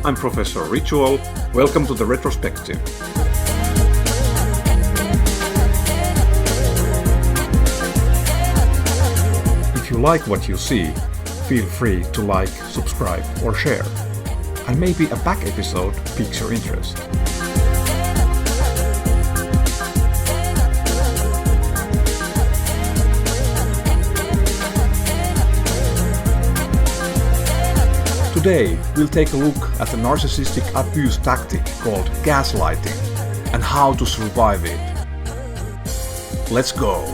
I'm Professor Ritual. Welcome to the retrospective. If you like what you see, feel free to like, subscribe, or share. And maybe a back episode piques your interest. Today, we'll take a look at a narcissistic abuse tactic called gaslighting and how to survive it. Let's go!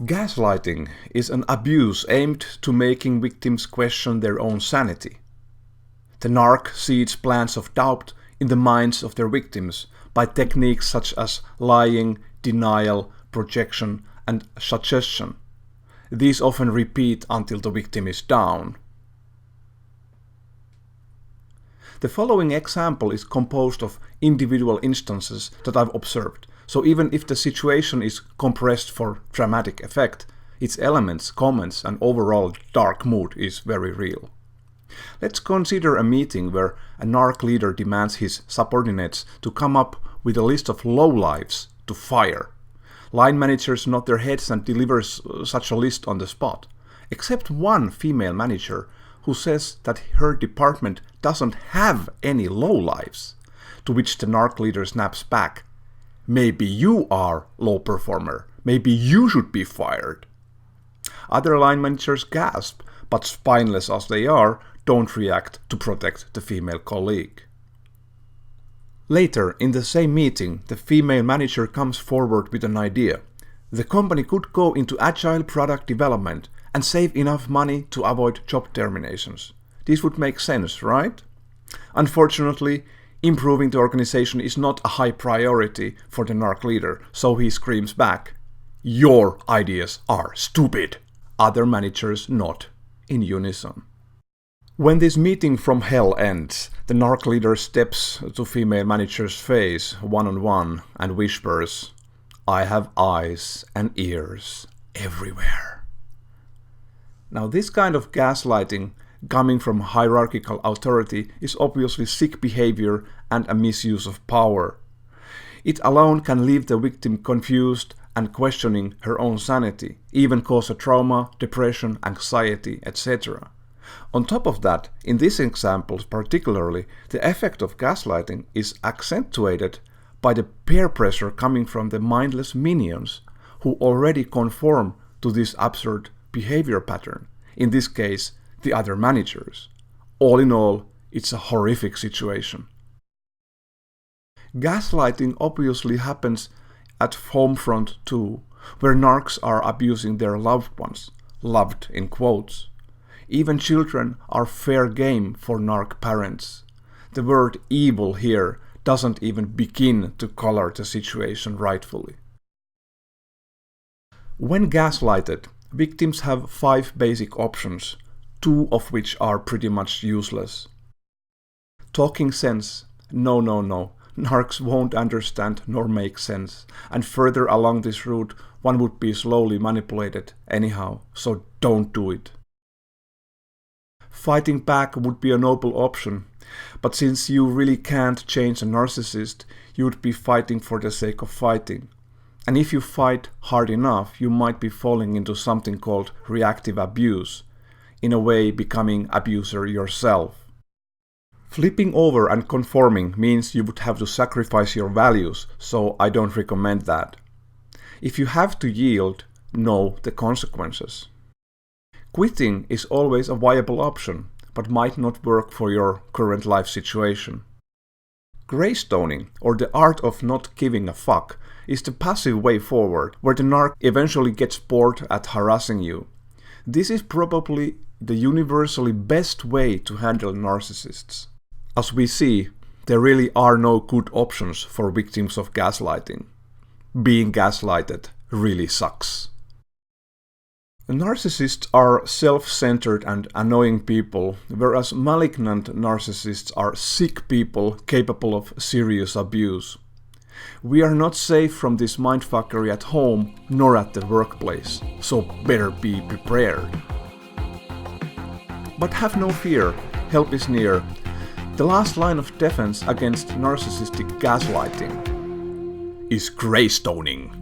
Gaslighting is an abuse aimed to making victims question their own sanity. The narc seeds plants of doubt in the minds of their victims by techniques such as lying, denial, projection, and suggestion. These often repeat until the victim is down. The following example is composed of individual instances that I've observed, so even if the situation is compressed for dramatic effect, its elements, comments, and overall dark mood is very real. Let's consider a meeting where a narc leader demands his subordinates to come up with a list of lowlifes to fire. Line managers nod their heads and deliver such a list on the spot, except one female manager who says that her department doesn't have any lowlifes, to which the narc leader snaps back, "Maybe you are low performer, maybe you should be fired." Other line managers gasp, but spineless as they are, don't react to protect the female colleague. Later, in the same meeting, the female manager comes forward with an idea. The company could go into agile product development and save enough money to avoid job terminations. This would make sense, right? Unfortunately, improving the organization is not a high priority for the narc leader, so he screams back, "Your ideas are stupid." Other managers nod in unison. When this meeting from hell ends, the narc leader steps to female manager's face one-on-one and whispers, "I have eyes and ears everywhere." Now, this kind of gaslighting coming from hierarchical authority is obviously sick behavior and a misuse of power. It alone can leave the victim confused and questioning her own sanity, even cause a trauma, depression, anxiety, etc. On top of that, in this example particularly, the effect of gaslighting is accentuated by the peer pressure coming from the mindless minions who already conform to this absurd behavior pattern, in this case, the other managers. All in all, it's a horrific situation. Gaslighting obviously happens at home front too, where narcs are abusing their loved ones, loved in quotes. Even children are fair game for narc parents. The word evil here doesn't even begin to color the situation rightfully. When gaslighted, victims have 5 basic options, 2 of which are pretty much useless. Talking sense. No. Narcs won't understand nor make sense, and further along this route one would be slowly manipulated anyhow, so don't do it. Fighting back would be a noble option, but since you really can't change a narcissist, you would be fighting for the sake of fighting. And if you fight hard enough, you might be falling into something called reactive abuse, in a way becoming abuser yourself. Flipping over and conforming means you would have to sacrifice your values, so I don't recommend that. If you have to yield, know the consequences. Quitting is always a viable option, but might not work for your current life situation. Greystoning, or the art of not giving a fuck, is the passive way forward, where the narc eventually gets bored at harassing you. This is probably the universally best way to handle narcissists. As we see, there really are no good options for victims of gaslighting. Being gaslighted really sucks. Narcissists are self-centered and annoying people, whereas malignant narcissists are sick people capable of serious abuse. We are not safe from this mindfuckery at home nor at the workplace, so better be prepared. But have no fear, help is near. The last line of defense against narcissistic gaslighting is greystoning.